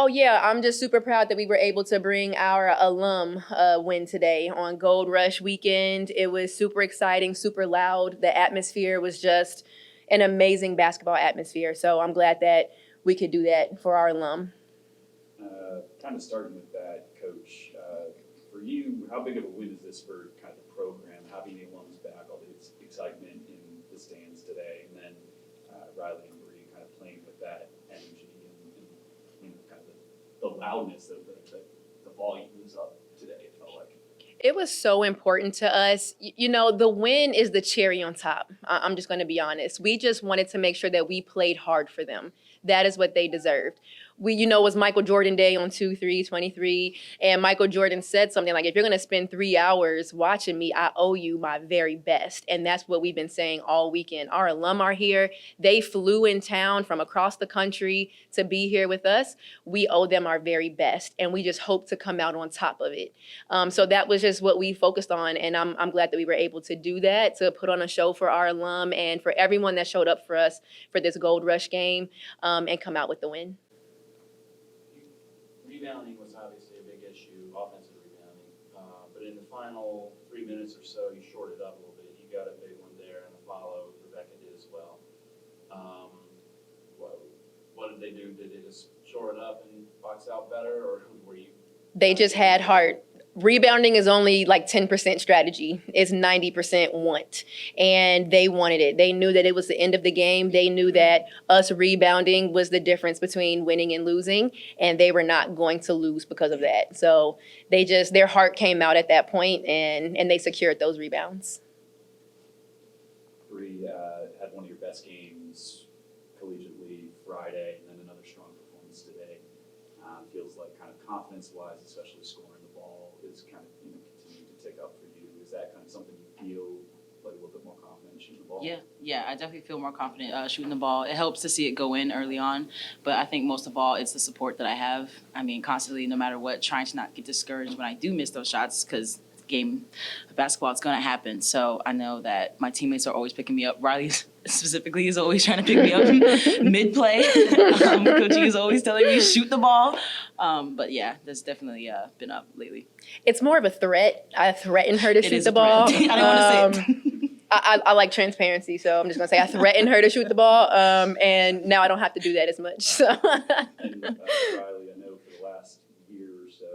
Oh, yeah, I'm just super proud that we were able to bring our alum win today on Gold Rush weekend. It was super exciting, super loud. The atmosphere was just an amazing basketball atmosphere. So I'm glad that we could do that for our alum. Kind of starting with that, Coach, for you, how big of a win is this for kind of the program, having the alums back, all the excitement in the stands today, and then Riley and Bre kind of playing with that energy and kind of the loudness that the volume was up today, it felt like. It was so important to us. You know, the win is the cherry on top. I'm just going to be honest. We just wanted to make sure that we played hard for them. That is what they deserved. It was Michael Jordan Day on 2/3/23, and Michael Jordan said something like, if you're going to spend 3 hours watching me, I owe you my very best. And that's what we've been saying all weekend. Our alum are here. They flew in town from across the country to be here with us. We owe them our very best, and we just hope to come out on top of it. So that was just what we focused on, and I'm glad that we were able to do that, to put on a show for our alum and for everyone that showed up for us for this Gold Rush game, and come out with the win. Rebounding was obviously a big issue, offensive rebounding, but in the final 3 minutes or so, you shorted up a little bit. You got a big one there, and a follow, Rebecca did as well. What did they do? Did they just shore it up and box out better, or were you? They just had heart. Rebounding is only like 10% strategy. It's 90% want. And they wanted it. They knew that it was the end of the game. They knew that us rebounding was the difference between winning and losing. And they were not going to lose because of that. So their heart came out at that point, and they secured those rebounds. Bre had one of your best games collegiately Friday, and then another strong performance today. Feels like kind of confidence-wise, especially scoring the ball, is kind of continuing to tick up for you. Is that kind of something you feel like a little bit more confident shooting the ball? Yeah, I definitely feel more confident shooting the ball. It helps to see it go in early on, but I think most of all, it's the support that I have. I mean, constantly, no matter what, trying to not get discouraged when I do miss those shots, because game of basketball, it's going to happen. So I know that my teammates are always picking me up. Riley specifically is always trying to pick me up mid-play. Coaching is always telling me, shoot the ball. But yeah, that's definitely been up lately. It's more of a threat. I threaten her to shoot the ball. I don't want to say it. I like transparency, so I'm just going to say I threatened her to shoot the ball, and now I don't have to do that as much. So. And Riley, I know for the last year or so,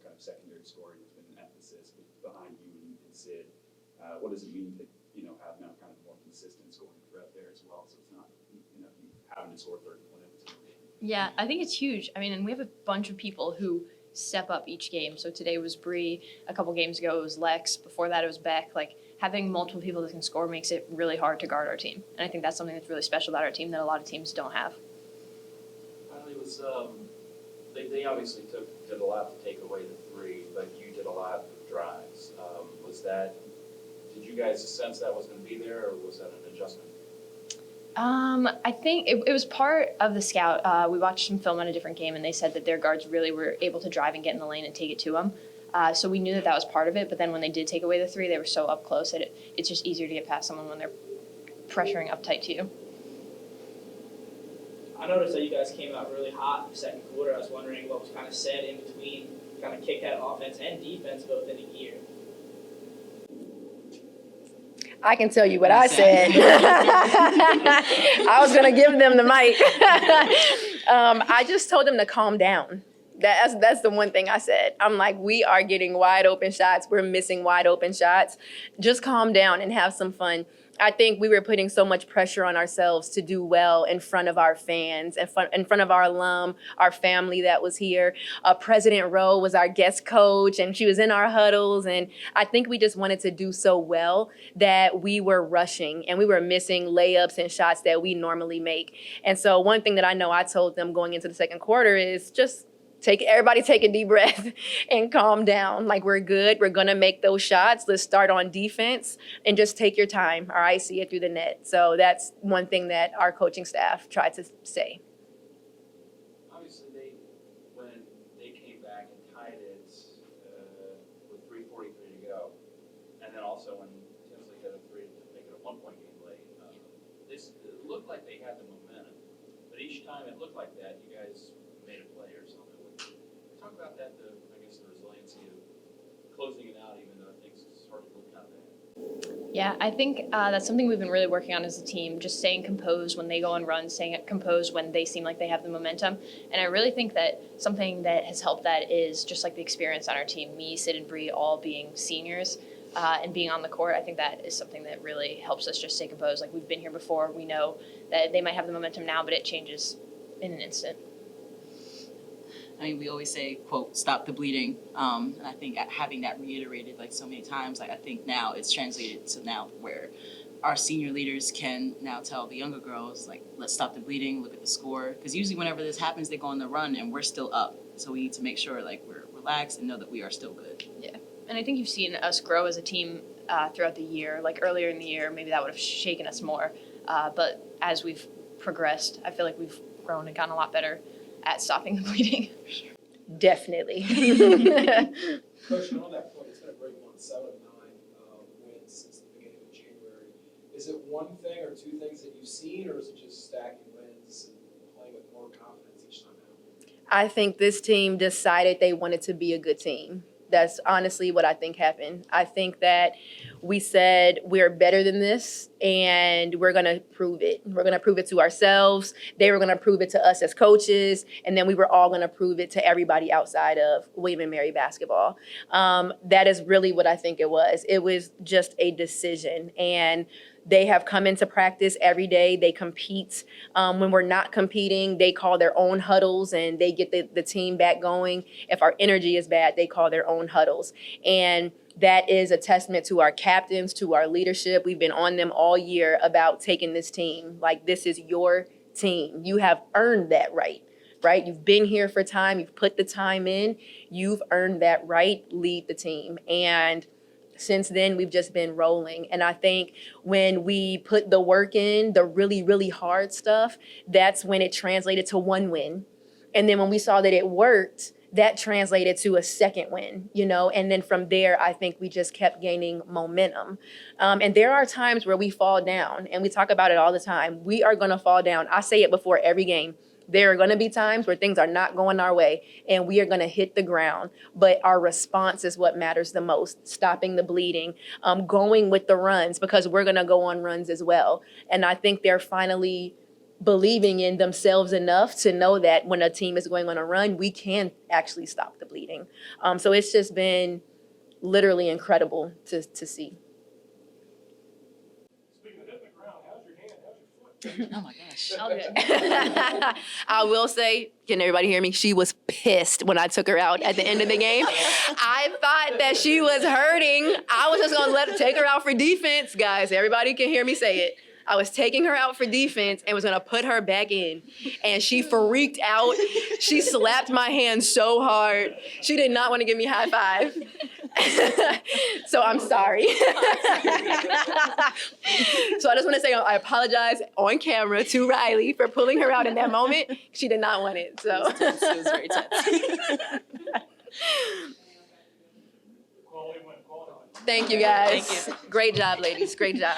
kind of secondary scoring has been an emphasis behind you and Sid. What does it mean to, have now kind of more consistent scoring threat there as well, so it's not, you having to score 30 points every game? Yeah, I think it's huge. I mean, and we have a bunch of people who step up each game. So today was Bre. A couple games ago it was Lex. Before that it was Beck. Like, having multiple people that can score makes it really hard to guard our team. And I think that's something that's really special about our team that a lot of teams don't have. Finally, they obviously did a lot to take away the three, but you did a lot of drives. Did you guys sense that was going to be there, or was that an adjustment? I think it was part of the scout. We watched some film on a different game, and they said that their guards really were able to drive and get in the lane and take it to them. So we knew that was part of it, but then when they did take away the three, they were so up close that it's just easier to get past someone when they're pressuring up tight to you. I noticed that you guys came out really hot in the second quarter. I was wondering what was kind of said in between kind of kick-out offense and defense both in a year. I can tell you what I said. I was going to give them the mic. I just told them to calm down. That's the one thing I said. I'm like, we are getting wide open shots. We're missing wide open shots. Just calm down and have some fun. I think we were putting so much pressure on ourselves to do well in front of our fans, in front of our alum, our family that was here. President Rowe was our guest coach, and she was in our huddles. And I think we just wanted to do so well that we were rushing, and we were missing layups and shots that we normally make. And so one thing that I know I told them going into the second quarter is just everybody take a deep breath and calm down. Like, we're good. We're going to make those shots. Let's start on defense and just take your time. All right, see it through the net. So that's one thing that our coaching staff tried to say. Obviously, when they came back and tied it with 3:43 to go, and then also when Tinsley hit a three to make it a 1-point game late, it looked like they had the momentum. But each time it looked like that, you guys made a play or something. Yeah, I think that's something we've been really working on as a team, just staying composed when they go on runs, staying composed when they seem like they have the momentum. And I really think that something that has helped that is just like the experience on our team, me, Sid, and Bre all being seniors and being on the court. I think that is something that really helps us just stay composed. Like, we've been here before. We know that they might have the momentum now, but it changes in an instant. I mean, we always say, quote, stop the bleeding. And I think having that reiterated like so many times, like I think now it's translated to now where our senior leaders can now tell the younger girls, like, let's stop the bleeding, look at the score. Because usually whenever this happens, they go on the run and we're still up. So we need to make sure like we're relaxed and know that we are still good. Yeah. And I think you've seen us grow as a team throughout the year. Like, earlier in the year, maybe that would have shaken us more. But as we've progressed, I feel like we've grown and gotten a lot better at stopping the bleeding. Definitely. Coach, on that point, it's been a great month, 7 of 9 wins since the beginning of January. Is it one thing or two things that you've seen, or is it just stacking wins and playing with more confidence each time out? I think this team decided they wanted to be a good team. That's honestly what I think happened. I think that we said we're better than this and we're going to prove it. We're going to prove it to ourselves. They were going to prove it to us as coaches. And then we were all going to prove it to everybody outside of William & Mary basketball. That is really what I think it was. It was just a decision. And they have come into practice every day. They compete. When we're not competing, they call their own huddles and they get the team back going. If our energy is bad, they call their own huddles. And that is a testament to our captains, to our leadership. We've been on them all year about taking this team. Like, this is your team. You have earned that right? You've been here for time. You've put the time in. You've earned that right. Lead the team. And since then, we've just been rolling. And I think when we put the work in, the really, really hard stuff, that's when it translated to one win. And then when we saw that it worked, that translated to a second win, and then from there, I think we just kept gaining momentum. And there are times where we fall down, and we talk about it all the time. We are going to fall down. I say it before every game. There are going to be times where things are not going our way and we are going to hit the ground. But our response is what matters the most. Stopping the bleeding, going with the runs, because we're going to go on runs as well. And I think they're finally believing in themselves enough to know that when a team is going on a run, we can actually stop the bleeding. So it's just been literally incredible to see. Speaking of hitting the ground, how's your hand? How's your foot? Oh my gosh. All good. I will say, can everybody hear me? She was pissed when I took her out at the end of the game. I thought that she was hurting. I was just going to take her out for defense. Guys, everybody can hear me say it. I was taking her out for defense and was going to put her back in. And she freaked out. She slapped my hand so hard. She did not want to give me a high five. So I'm sorry. So I just want to say I apologize on camera to Riley for pulling her out in that moment. She did not want it. So It was very tense. Quality win, quality win. thank you guys. Thank you. Great job, ladies. Great job.